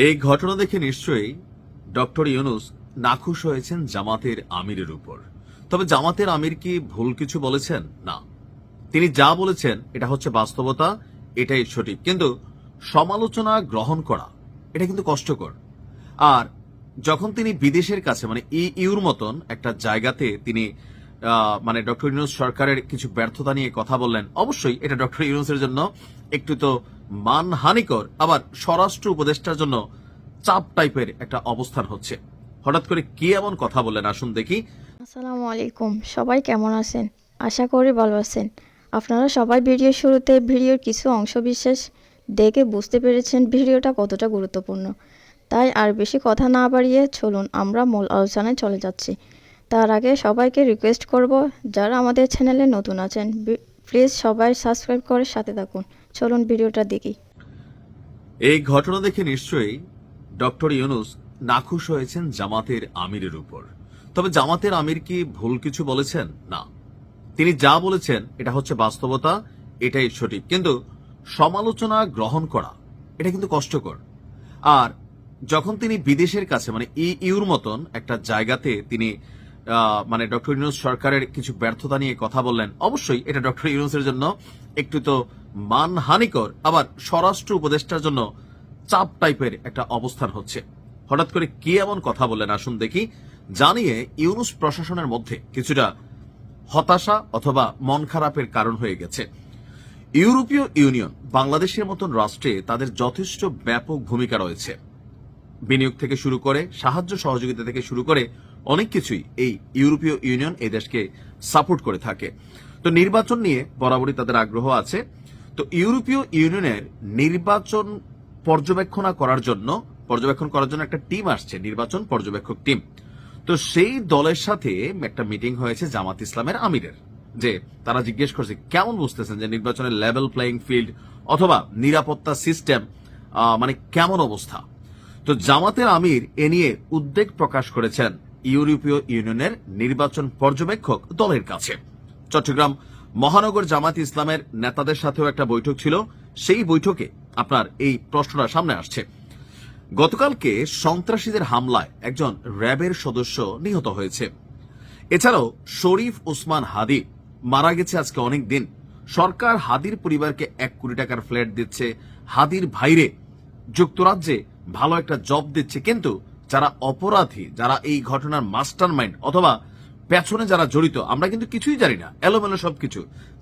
এই ঘটনা দেখে নিশ্চয়ই ডক্টর ইউনূস নাখুশ হয়েছেন জামাতের আমিরের উপর। তবে জামাতের আমির কি ভুল কিছু বলেছেন? না, তিনি যা বলেছেন এটা হচ্ছে বাস্তবতা, এটাই সঠিক। কিন্তু সমালোচনা গ্রহণ করা এটা কিন্তু কষ্টকর। আর যখন তিনি বিদেশের কাছে মানে ইউর মতন একটা জায়গাতে তিনি ডক্টর ইউনূস সরকারের কিছু ব্যর্থতা নিয়ে কথা বললেন, অবশ্যই এটা ডক্টর ইউনূসের জন্য একটু তো মানহানিকর, আবার স্বরাষ্ট্র উপদেষ্টার জন্য চাপ টাইপের একটা অবস্থান হচ্ছে। হঠাৎ করে কি এমন কথা বললেন, আসুন দেখি। আসসালামু আলাইকুম, সবাই কেমন আছেন? আশা করি ভালো আছেন। আপনারা সবাই ভিডিওর শুরুতে ভিডিওর কিছু অংশবিশেষ দেখে বুঝতে পেরেছেন ভিডিওটা কতটা গুরুত্বপূর্ণ। তাই আর বেশি কথা না বাড়িয়ে চলুন আমরা মূল আলোচনায় চলে যাচ্ছি। তার আগে সবাইকে রিকোয়েস্ট করব, যারা আমাদের চ্যানেলে নতুন আছেন প্লিজ সবাই সাবস্ক্রাইব করে সাথে থাকুন। চলুন ভিডিওটা দেখি। এই ঘটনা দেখে নিশ্চয়ই ডক্টর ইউনূস নাখুশ হয়েছেন জামাতের আমিরের উপর। তবে জামাতের আমির কি ভুল কিছু বলেছেন? না, তিনি যা বলেছেন এটা হচ্ছে বাস্তবতা, এটাই সঠিক। কিন্তু সমালোচনা গ্রহণ করা এটা কিন্তু কষ্টকর। আর যখন তিনি বিদেশের কাছে মানে ইউর মতন একটা জায়গাতে তিনি ডক্টর ইউনূস সরকারের কিছু ব্যর্থতা নিয়ে কথা বললেন, অবশ্যই এটা ডক্টর ইউনূসের জন্য একটু তো মানহানিকর, আবার স্বরাষ্ট্র উপদেষ্টার জন্য চাপ টাইপের একটা অবস্থান হচ্ছে। হঠাৎ করে কি এমন কথা বললেন, আসুন দেখি। জানিয়ে ইউনূস প্রশাসনের মধ্যে কিছুটা হতাশা অথবা মন খারাপের কারণ হয়ে গেছে। ইউরোপীয় ইউনিয়ন বাংলাদেশের মতন রাষ্ট্রে তাদের যথেষ্ট ব্যাপক ভূমিকা রয়েছে। বিনিয়োগ থেকে শুরু করে সাহায্য সহযোগিতা থেকে শুরু করে অনেক কিছুই এই ইউরোপীয় ইউনিয়ন এই দেশকে সাপোর্ট করে থাকে। তো নির্বাচন নিয়ে বরাবরই তাদের আগ্রহ আছে। তো ইউরোপীয় ইউনিয়নের নির্বাচন পর্যবেক্ষণ করার জন্য একটা টিম আসছে, নির্বাচন পর্যবেক্ষক টিম। তো সেই দলের সাথে একটা মিটিং হয়েছে জামাত ইসলামের আমিরের, যে তারা জিজ্ঞেস করছে কেমন বুঝতেছেন যে নির্বাচনের লেভেল প্লেইং ফিল্ড অথবা নিরাপত্তা সিস্টেম কেমন অবস্থা। তো জামাতের আমির এ নিয়ে উদ্বেগ প্রকাশ করেছেন ইউরোপীয় ইউনিয়নের নির্বাচন পর্যবেক্ষক দলের কাছে। চট্টগ্রাম মহানগর জামাত ইসলামের নেতাদের সাথেও একটা বৈঠক ছিল। সেই বৈঠকে আপনার এই প্রশ্নটা সামনে আসছে। গতকালকে সন্ত্রাসীদের হামলায় একজন র্যাবের সদস্য নিহত হয়েছে। এছাড়াও শরীফ ওসমান হাদি মারা গেছে আজকে অনেক দিন। সরকার হাদির পরিবারকে 1 কোটি টাকার ফ্ল্যাট দিচ্ছে, হাদির ভাইরে যুক্তরাজ্যে ভালো একটা জব দিচ্ছে। কিন্তু যারা অপরাধী, যারা এই ঘটনার মাস্টার মাইন্ড অথবা পেছনে যারা জড়িত, আমরা কিন্তু কিছুই জানি না, এলোমেলো সবকিছু,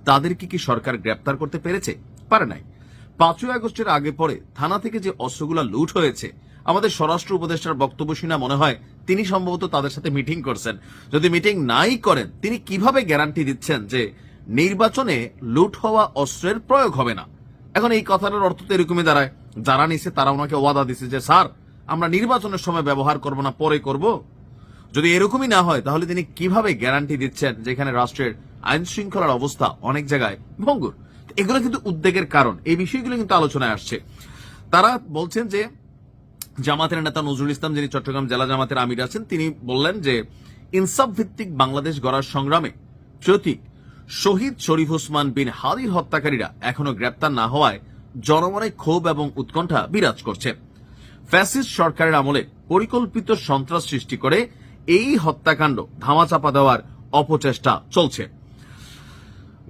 তাদেরকে কি সরকার গ্রেপ্তার করতে পেরেছে? পারে নাই। 5ই আগস্টের আগে পরে থানা থেকে যে অস্ত্রগুলো লুট হয়েছে, আমাদের স্বরাষ্ট্র উপদেষ্টার বক্তব্য শুনে মনে হয় তিনি সম্ভবত তাদের সাথে মিটিং করছেন। যদি মিটিং নাই করেন, তিনি কিভাবে গ্যারান্টি দিচ্ছেন যে নির্বাচনে লুট হওয়া অস্ত্রের প্রয়োগ হবে না? এখন এই কথাটার অর্থ তো এরকমই দাঁড়ায়, যারা নিছে তারা ওনাকে ওয়াদা দিচ্ছে যে স্যার আমরা নির্বাচনের সময় ব্যবহার করব না, পরে করব। যদি এরকমই না হয় তাহলে তিনি কিভাবে গ্যারান্টি দিচ্ছেন যে এখানে রাষ্ট্রের আইন শৃঙ্খলার অবস্থা অনেক জায়গায় ভঙ্গুর? এগুলো কিন্তু উদ্বেগের কারণ। এই বিষয়গুলো কিন্তু আলোচনায় আসছে। তারা বলছেন যে জামাতের নেতা নজরুল ইসলাম, যিনি চট্টগ্রাম জেলা জামাতের আমির আছেন, তিনি বললেন যে ইনসাফ ভিত্তিক বাংলাদেশ গড়ার সংগ্রামে প্রতীক শহীদ শরীফ ওসমান বিন হাদির হত্যাকারীরা এখনো গ্রেপ্তার না হওয়ায় জনমনে ক্ষোভ এবং উৎকণ্ঠা বিরাজ করছে। ফ্যাসিস্ট সরকারের আমলে পরিকল্পিত সন্ত্রাস সৃষ্টি করে এই হত্যাকাণ্ড ধামাচাপা দেওয়ার অপচেষ্টা চলছে।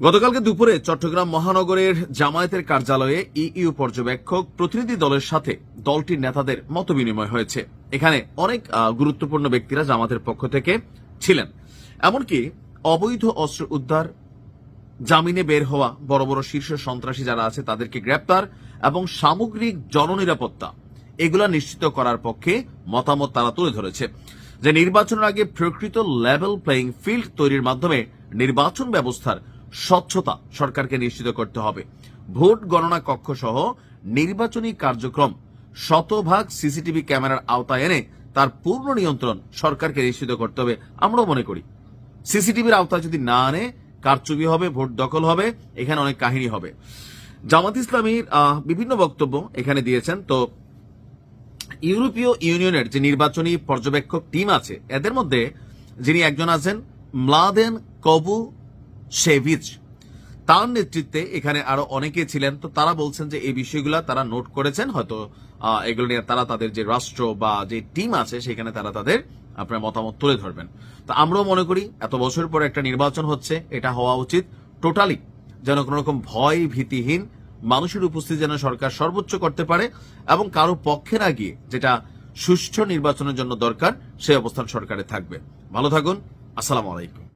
গতকালকে দুপুরে চট্টগ্রাম মহানগরের জামায়াতের কার্যালয়ে ইইউ পর্যবেক্ষক প্রতিনিধি দলের সাথে দলটির নেতাদের মতবিনিময় হয়েছে। এখানে অনেক গুরুত্বপূর্ণ ব্যক্তিরা জামাতের পক্ষ থেকে ছিলেন। এমনকি অবৈধ অস্ত্র উদ্ধার, জামিনে বের হওয়া বড় বড় শীর্ষ সন্ত্রাসী যারা আছে তাদেরকে গ্রেপ্তার এবং সামগ্রিক জননিরাপত্তা এগুলা নিশ্চিত করার পক্ষে মতামত তারা তুলে ধরেছে। যে নির্বাচনের আগে প্রকৃত লেভেল প্লেইং ফিল্ড তৈরির মাধ্যমে নির্বাচন ব্যবস্থার স্বচ্ছতা সরকারকে নিশ্চিত করতে হবে। ভোট গণনা কক্ষ সহ নির্বাচনী কার্যক্রম শতভাগ সিসিটিভি ক্যামেরার আওতায় এনে তার পূর্ণ নিয়ন্ত্রণ সরকারকে নিশ্চিত করতে হবে। আমরাও মনে করি সিসিটিভির আওতায় যদি না আনে কারচুপি হবে, ভোট দখল হবে, এখানে অনেক কাহিনী হবে। জামাত ইসলামীর বিভিন্ন বক্তব্য এখানে দিয়েছেন। তো ইউরোপীয় ইউনিয়নের যে নির্বাচনী পর্যবেক্ষক টিম আছে, এদের মধ্যে যিনি একজন আছেন মলাদেন কবুশেভিচ, তার নেতৃত্বে এখানে আরো অনেকে ছিলেন। তো তারা বলছেন যে এই বিষয়গুলা তারা নোট করেছেন, হয়তো এগুলো নিয়ে তারা তাদের যে রাষ্ট্র বা যে টিম আছে সেখানে তারা তাদের আপনার মতামত তুলে ধরবেন। তো আমরাও মনে করি এত বছর পর একটা নির্বাচন হচ্ছে, এটা হওয়া উচিত টোটালি যেন কোনো রকম ভয় ভীতিহীন মানুষের উপস্থিতি যেন সরকার সর্বোচ্চ করতে পারে এবং কারো পক্ষে না গিয়ে যেটা সুষ্ঠু নির্বাচনের জন্য দরকার সেই অবস্থান সরকারে থাকবে। ভালো থাকুন, আসসালামু আলাইকুম।